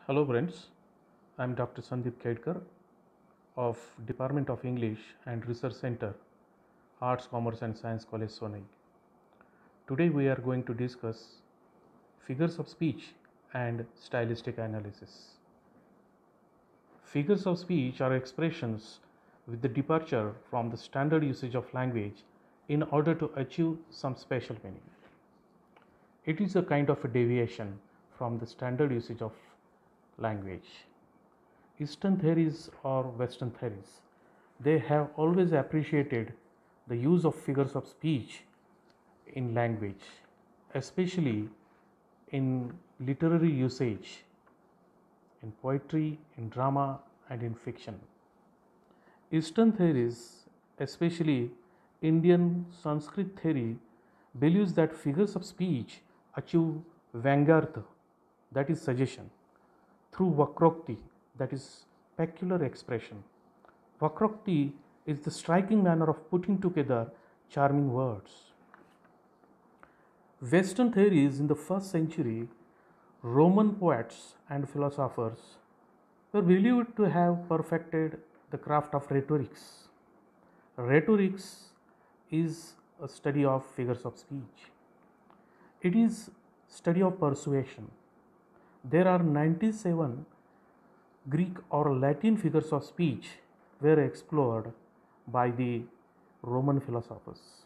Hello friends, I am Dr. Sandeep Kedkar of Department of English and Research Center, Arts, Commerce and Science College, Sonai. Today we are going to discuss figures of speech and stylistic analysis. Figures of speech are expressions with the departure from the standard usage of language in order to achieve some special meaning. It is a kind of a deviation from the standard usage of language. Eastern theories or Western theories, they have always appreciated the use of figures of speech in language, especially in literary usage, in poetry, in drama, and in fiction. Eastern theories, especially Indian Sanskrit theory, believes that figures of speech achieve Vyangyartha, that is suggestion, through Vakrokti, that is peculiar expression. Vakrokti is the striking manner of putting together charming words. Western theories in the first century, Roman poets and philosophers were believed to have perfected the craft of rhetorics. Rhetorics is a study of figures of speech. It is study of persuasion. There are 97 Greek or Latin figures of speech were explored by the Roman philosophers.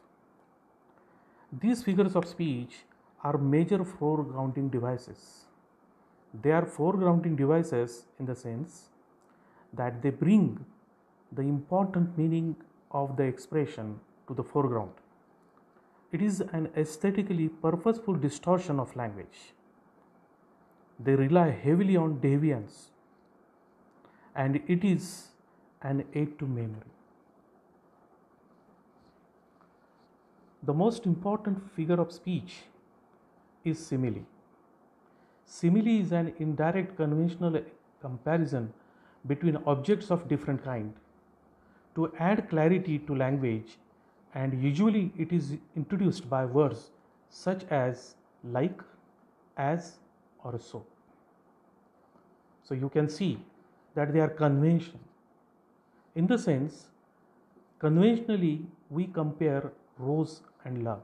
These figures of speech are major foregrounding devices. They are foregrounding devices in the sense that they bring the important meaning of the expression to the foreground. It is an aesthetically purposeful distortion of language. They rely heavily on deviance, and it is an aid to memory. The most important figure of speech is simile. Simile is an indirect conventional comparison between objects of different kind to add clarity to language, and usually it is introduced by words such as like, as, or so. So you can see that they are conventional. In the sense, conventionally we compare rose and love.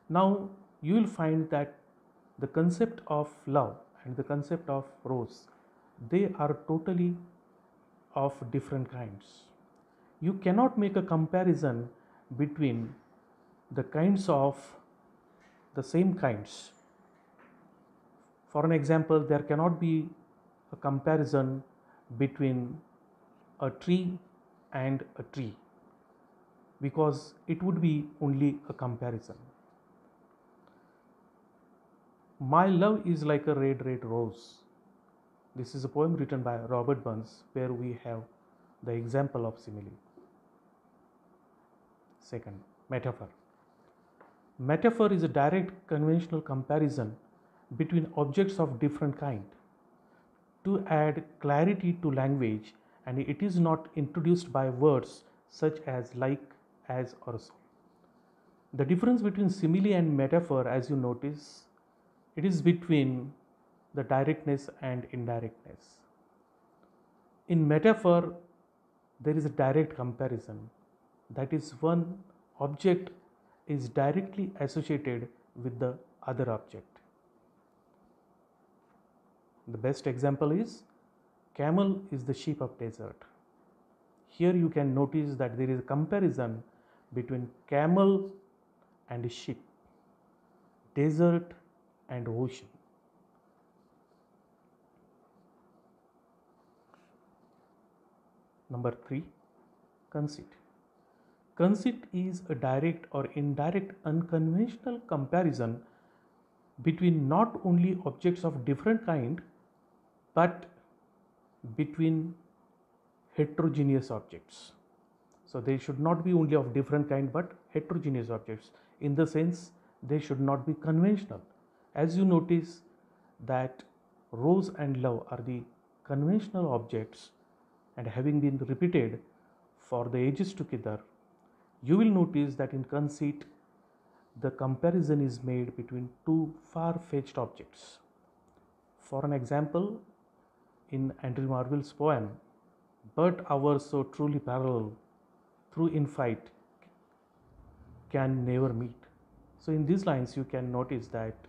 Now you will find that the concept of love and the concept of rose, they are totally of different kinds. You cannot make a comparison between the kinds of the same kinds. For an example, there cannot be a comparison between a tree and a tree, because it would be only a comparison. My love is like a red, red rose. This is a poem written by Robert Burns, where we have the example of simile. Second, metaphor. Metaphor is a direct conventional comparison between objects of different kind to add clarity to language, and it is not introduced by words such as like, as, or so. The difference between simile and metaphor, as you notice, it is between the directness and indirectness. In metaphor, there is a direct comparison. That is, one object is directly associated with the other object. The best example is camel is the sheep of desert. Here you can notice that there is a comparison between camel and sheep, desert and ocean. Number 3, conceit. Conceit is a direct or indirect unconventional comparison between not only objects of different kind, but between heterogeneous objects. So they should not be only of different kind but heterogeneous objects, in the sense they should not be conventional. As you notice that rose and love are the conventional objects, and having been repeated for the ages together, you will notice that in conceit the comparison is made between two far-fetched objects. For an example, in Andrew Marvell's poem, "But ours so truly parallel, through infight can never meet." So in these lines, you can notice that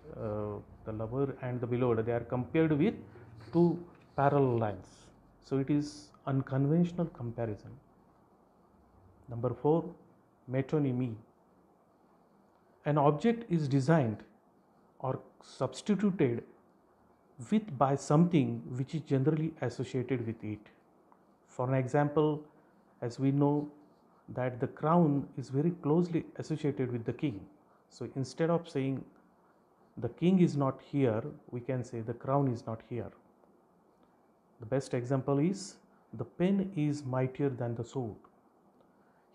the lover and the beloved, they are compared with two parallel lines. So it is unconventional comparison. Number 4, metonymy. An object is designed or substituted with by something which is generally associated with it. For an example, as we know that the crown is very closely associated with the king. So instead of saying the king is not here, we can say the crown is not here. The best example is the pen is mightier than the sword.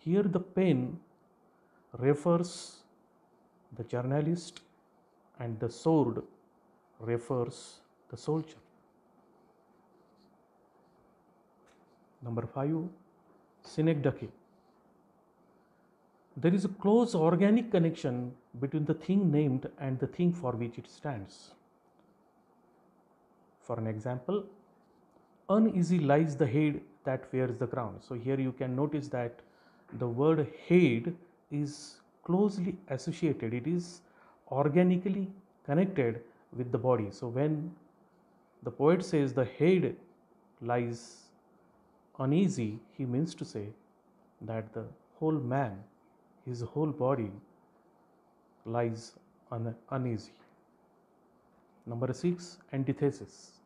Here the pen refers the journalist and the sword refers the soldier. Number 5, synecdoche. There is a close organic connection between the thing named and the thing for which it stands. For an example, uneasy lies the head that wears the crown. So here you can notice that the word head is closely associated. It is organically connected with the body. So when the poet says the head lies uneasy, he means to say that the whole man, his whole body lies uneasy. Number 6, antithesis.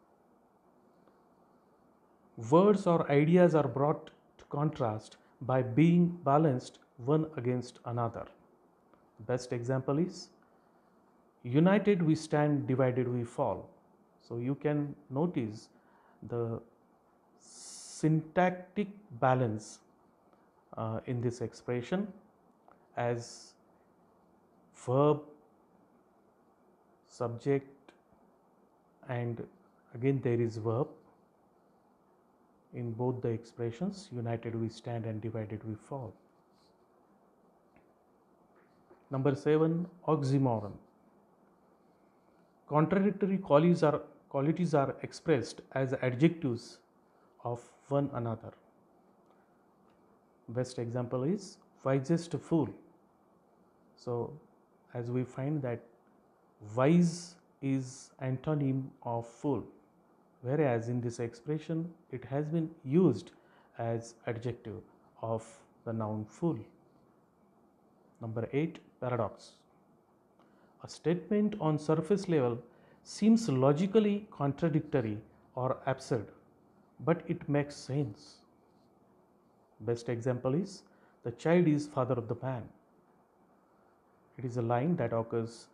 Words or ideas are brought to contrast by being balanced one against another. Best example is united we stand, divided we fall. So you can notice the syntactic balance in this expression, as verb, subject, and again there is verb in both the expressions. United we stand and divided we fall. Number 7, oxymoron. Contradictory qualities are expressed as adjectives of one another. Best example is wisest fool. So as we find that wise is antonym of fool, whereas in this expression it has been used as adjective of the noun fool. Number 8, paradox. A statement on surface level seems logically contradictory or absurd, but it makes sense. Best example is the child is father of the man. It is a line that occurs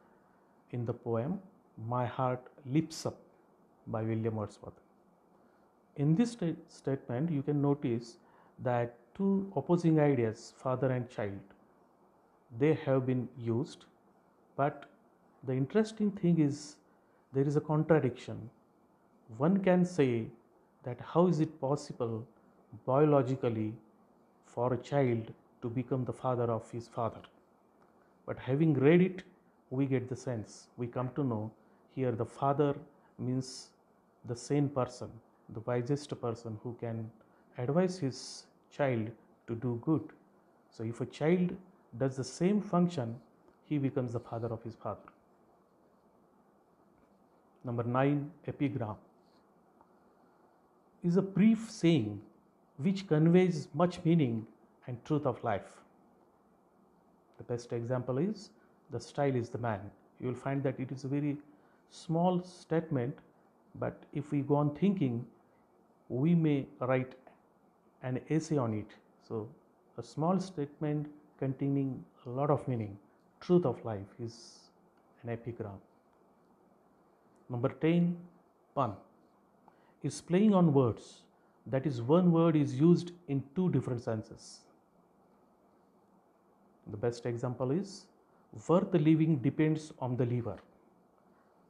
in the poem My Heart Leaps Up by William Wordsworth. In this statement, you can notice that two opposing ideas, father and child, they have been used, but the interesting thing is there is a contradiction. One can say that how is it possible biologically for a child to become the father of his father? But having read it, we get the sense. We come to know here the father means the sane person, the wisest person who can advise his child to do good. So if a child does the same function, he becomes the father of his father. Number 9, epigram is a brief saying which conveys much meaning and truth of life. The best example is the style is the man. You will find that it is a very small statement, but if we go on thinking, we may write an essay on it. So a small statement containing a lot of meaning, truth of life, is an epigram. Number 10, pun is playing on words. That is, one word is used in two different senses. The best example is worth living depends on the liver.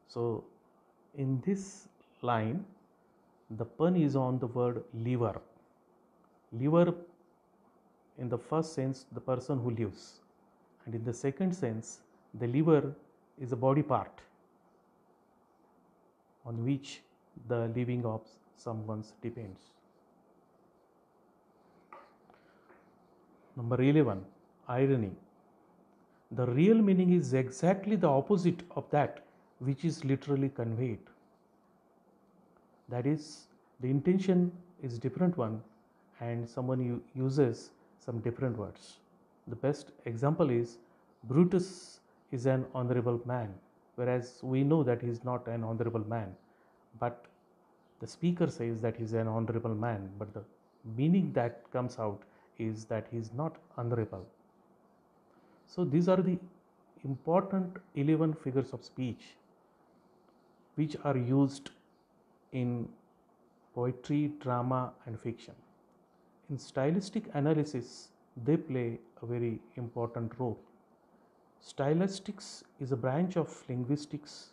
So in this line, the pun is on the word liver. Liver, in the first sense, the person who lives, and in the second sense, the liver is a body part on which the living of someone's depends. Number 11, irony. The real meaning is exactly the opposite of that which is literally conveyed. That is, the intention is different one and someone uses some different words. The best example is Brutus is an honorable man, whereas we know that he is not an honorable man, but the speaker says that he is an honorable man, but the meaning that comes out is that he is not honorable. So these are the important 11 figures of speech which are used in poetry, drama, and fiction. In stylistic analysis, they play a very important role. Stylistics is a branch of linguistics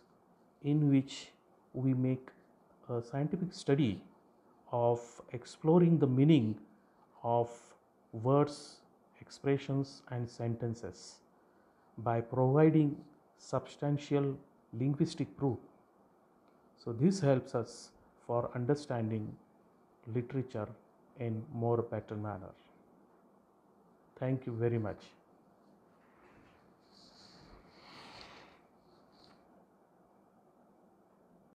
in which we make a scientific study of exploring the meaning of words, expressions, and sentences by providing substantial linguistic proof. So this helps us for understanding literature in more better manner. Thank you very much.